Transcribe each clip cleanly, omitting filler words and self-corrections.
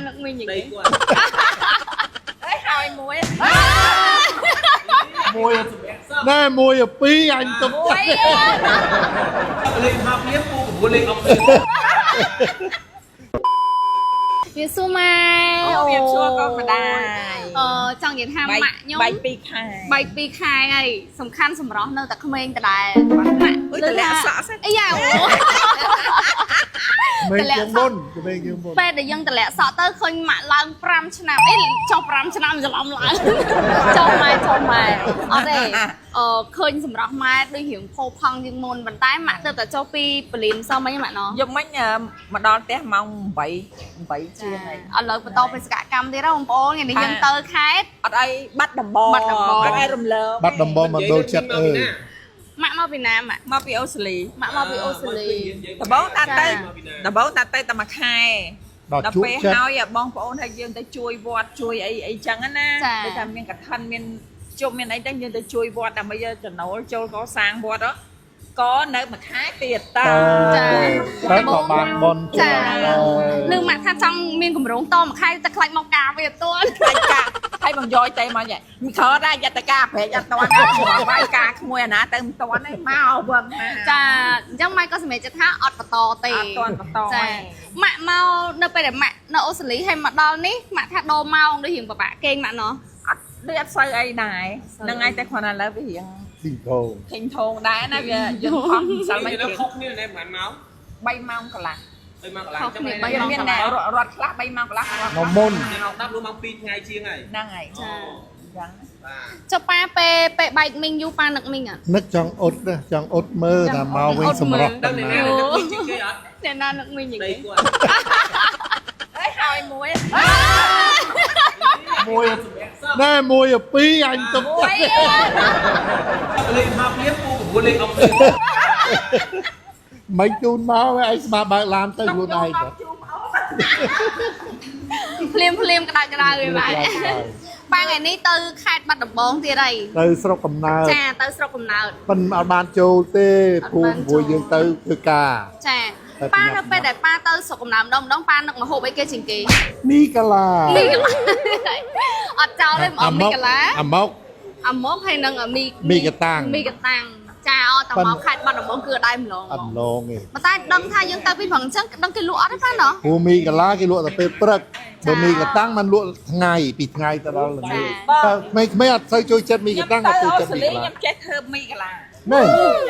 na nước mình những cái đấy hai muối môi nè môi ở pí anh tập lên học liếp cô của bố lên ông Việt Xu Mai Việt Xu con mà đài trong những ham mạ nhung bay pi khai bay pi khai này sầm khăn sầm rót nơi ta không men ta đài ui từ lẽ sợ sách ấy da mình dương bôn mình dương bôn ពេលដែលយើងតម្លាក់សក់ទៅឃើញម៉ាក់ឡើង5ឆ្នាំអីចុះ5ឆ្នាំច្រឡំឡើងចូលម៉ែអត់ទេឃើញសម្រាប់ម៉ែដូចរៀងផោផង់ជាងមុនប៉ុន្តែម៉ាក់ទៅតែចូលពីពលានសោះមិញម៉ាក់ណោះ យកមិញមកដល់ផ្ទះម៉ោង8ជាងហើយ ឥឡូវបន្តបេសកកម្មទៀតបងប្អូនថ្ងៃនេះយើងទៅខេត្ត អត់អីបាត់ដំបងអត់អីរំលើបាត់ដំបងមកដូរចិត្តអើយ ម៉ាក់មកពីណាម៉ាក់ មកពីអូស្ត្រាលី ម៉ាក់មកពីអូស្ត្រាលី ដំបងតាទៅតែមួយខែ ដល់ ដល់ ជួប ពេល ចិត្ត ហើយបងប្អូនហើយយើងទៅជួយវត្តជួយអីចឹងណាដូចថាមានកឋិនមានជុំមានអីចឹងយើងទៅជួយវត្តដើម្បីចំណូលចូលកសាងវត្តក៏នៅមួយខែទៀតតើ តែក៏បានបន ចានឹងម៉ាក់ថាចង់មានកម្រងតមួយខែតែខ្លាចមកការវាអត់ទាន់ ខ្លាចការហើយបងយកតែមកញ៉ៃមីខដែរយត្តការប្រែកអត់ទាន់ណាឆ្លងវាយការក្មួយអាណាទៅមិនទាន់ទេមកវឹងណា ចាអញ្ចឹងម៉ែក៏សម្រេចចិត្តថាអត់បន្តទេ អត់ទាន់បន្ត ចាម៉ាក់មកនៅពេលដែលម៉ាក់នៅអូស្ត្រាលីហើយមកដល់នេះម៉ាក់ថាដូរម៉ោងដូចរៀងពិបាកគេងម៉ាក់ណោះ អត់ដូចអត់សូវអីដែរនឹងឯងតែគ្រាន់តែលើវារៀង ទីធង ឃើញធងដែរណាវាយើងខំសាល់មិន nó ទេ khóc như này mà máu 3ម៉ោងកន្លះ đây mà làm trong វា này មានតែរត់ខ្លះ3ម៉ោងកន្លះ មកមុន này học đáp luôn mang pi ngày chiêng này ហ្នឹងហើយ ចា ចឹង ចុះប៉ាពេលបែកមីងយូរប៉ានឹកមីងអត់ នឹកចង់អត់ណាចង់អត់មើលថាមកវិញសម្រាប់ đâu này nè nó pi chiêng kia hả តែណានឹកមីងយ៉ាង đây នេះ của អើយហើយមួយ môi nè môi ở pí anh tập lên học liếp cô của bố lên ông mấy chun máu anh mà bạn làm tới luôn này ភ្លាមក្តៅវាម៉ែប៉ាថ្ងៃនេះទៅខេត្តបាត់ដំបងទៀតហើយ ទៅស្រុកកំណើត ចាទៅស្រុកកំណើត ប៉ិនអត់បានចូលទេភូមិព្រោះយើងទៅធ្វើការ ចាប៉ានៅពេលដែលប៉ាទៅស្រុកកំណើតម្ដងប៉ានឹកម្ហូបអីគេជាងគេ មីកាឡា មីកាឡាអត់ចោលទេមកមីកាឡា អាមក អាមកហើយនឹងមីកតាំង មីកតាំងចាអត់តែមកខេត្តបាត់ដំបងគឺអត់ដែរម្លង អត់ឡងទេ ប៉ុន្តែដឹងថាយើងទៅពីព្រឹងអញ្ចឹងដឹងគេលក់អត់ទេប៉ាណោះ ព្រោះមីកាឡាគេលក់តែពេលព្រឹកបើមីកតាំងมันលក់ថ្ងៃពីថ្ងៃទៅដល់ល្ងាចតែក្មេងៗអត់សូវចូលចិត្តមីកតាំងអត់ចូលចិត្តមីកាឡា ខ្ញុំចេះធ្វើមីកាឡា ណែ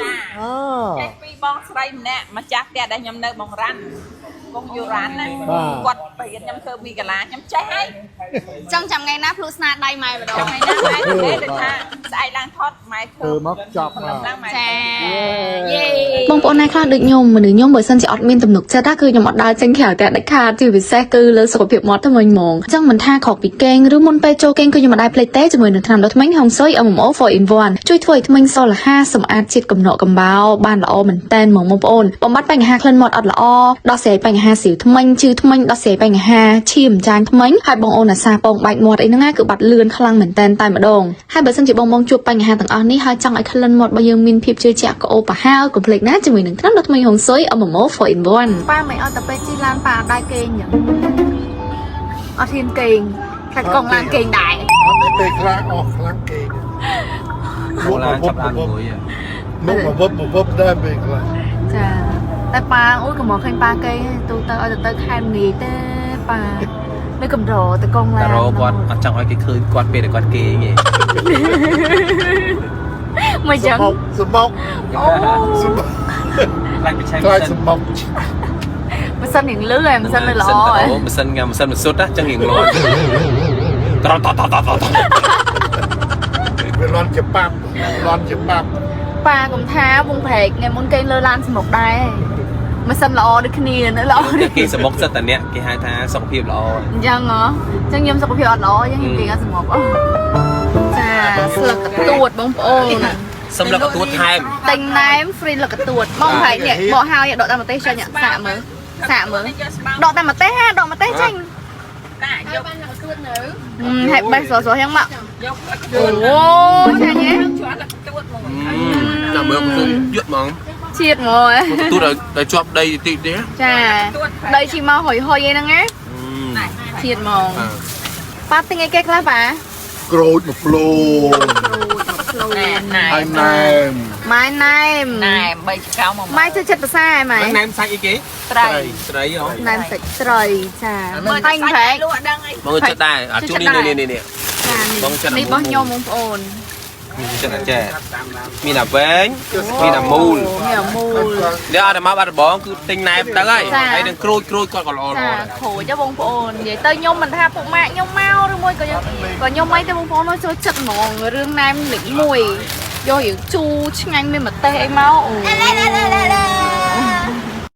ចា អូ ចេះពីបងស្រីម្នាក់ម្ចាស់ផ្ទះដែលខ្ញុំនៅបងរ៉ាន់បងយូរ៉ាន់ណាគាត់បរៀនខ្ញុំធ្វើមីកាឡាខ្ញុំចេះហើយ អញ្ចឹងចាំថ្ងៃណាភ្លុះស្នាដៃម៉ែម្ដង ថ្ងៃណាម៉ែទៅដូចថាស្អែកឡើងថតម៉ែធ្វើ ធ្វើមកចប់មក ឡើងម៉ែ ចាយេ បងប្អូនណាខ្លះដូចខ្ញុំមនុស្សខ្ញុំបើសិនជាអត់មានទំនុកចិត្តណាគឺខ្ញុំអត់ដើរចេញក្រៅតែដាច់ខាតជាពិសេសគឺលើសុខភាពមាត់ទៅវិញហ្មងអញ្ចឹងមិនថាខកពីគេងឬមុនពេលចូលគេងគឺខ្ញុំមិនដែរភ្លេចទេជាមួយនឹងថ្នាំដុសធ្មេញហុងស៊ុយ MMO 4 in 1ជួយធ្វើឲ្យធ្មេញសល្ហាសម្អាតជាតិកំណកកំបោរបានល្អមែនតែនហ្មងបងប្អូនបំបត្តិបញ្ហាក្លិនមាត់អត់ល្អដោះស្រាយបញ្ហាស៊ីវធ្មេញជឺធ្មេញដោះស្រាយបញ្ហាឈាមចាញ់ធ្មេញហើយបងអូនអាសាពងបែកមាត់អីហ្នឹងគឺបាត់លឿនខ្លាំងមែនតែនតែម្ដងហើយបើសិនជាបងជួបបញ្ហាទាំងអស់នេះហើយចង់ឲ្យក្លិនមាត់របស់យើងមានភាពជឿជាក់ក្អូបប្រហើកុំភ្លេចណាជាមួយនឹងថ្នាំដុសធ្មេញហុងស៊ុយ MMO 4 in 1 ប៉ាមិនអត់ទៅពេលជិះឡានប៉ាអត់ដែរគេងអញ្ចឹងអត់ហ៊ានគេងខាត់កង់ឡានគេងដែរ អត់ទេពេលខ្លះអស់ខ្លាំងគេលក់មកវឹបមកវឹបដែរពេលខ្លះ ចាតែប៉ាអូយក៏មកឃើញប៉ាគេទូទៅឲ្យទៅខេមងាយទេប៉ានៅកំរទៅកង់ឡាន តារោគាត់អត់ចង់ឲ្យគេឃើញគាត់ពេលដែលគាត់គេងទេ មកចឹង សមុក អូ សមុក ខ្លាចបិឆេ ខ្លាចសមុក មិនសិនយ៉ាងលឺហើយមិនសិននៅល្អហើយ មិនសិនញ៉ាំមិនសិនមិនសុទ្ធណាចឹងរៀងលាន់ត្រតតតត វាលន់ជាប៉ាប់លន់ជាប៉ាប់ ប៉ាកុំថាវងប្រែកថ្ងៃមុនគេលើឡានសមុកដែរមិនសិនល្អដូចគ្នានៅល្អដូច គេសមុកសិតតែអ្នកគេហៅថាសុខភាពល្អ អញ្ចឹងហ៎អញ្ចឹងខ្ញុំសុខភាពអត់ល្អអញ្ចឹងខ្ញុំគេអត់សមុកអូចាស្លឹកកទួតបងប្អូន សម្រាប់ទួតថែម ទិញណែម free លឹកកទួតបងប្រែកនេះបកហើយដកតែម្ទេសចេញសាកមើលដកតែម្ទេសដកម្ទេសចេញ តាយកបាន ហើយបេះស្រស់ៗយ៉ាងមក យក អូចាញ់ហ៎ ជាប់ទួតមក តែមើលគុំយត់ហ្មង ជាតិមក ទួតឲ្យជាប់ដីតិចទេ ចាដីជីមកហុយហុយអីហ្នឹងណា ណែ ជាតិហ្មងប៉ាទិញអីគេខ្លះប៉ា ក្រូចមកផ្លូន ណែ ហើយណែម ម៉ែណែម ណែ3ចកោមក ម៉ែជួយចិត្តភាសាហ៎ម៉ែ ណែមសាច់អីគេ ត្រី ត្រីហ៎ ណែមសាច់ត្រីចាមើលតែងប្រែក លក់ដឹងអី បងចិត្តដែរអាជូននេះនេះនេះ បងចិត្ត នេះរបស់ខ្ញុំបងប្អូន ចិត្តអាចារ្យមានអាវែងមានអាមូល នេះអាមូល នេះអត់មកបាត់បងគឺទិញណែមទៅហើយហើយនឹងក្រូចគាត់ក៏ល្អល្អ ចាខូចបងប្អូននិយាយទៅខ្ញុំមិនថាពុកម៉ាក់ខ្ញុំមកឬមួយក៏ខ្ញុំអីទៅបងប្អូននោះចូលចិត្តហ្មងរឿងណែមលេខ1យករឿងជូរឆ្ងាញ់មានម្ទេសអីមកអូ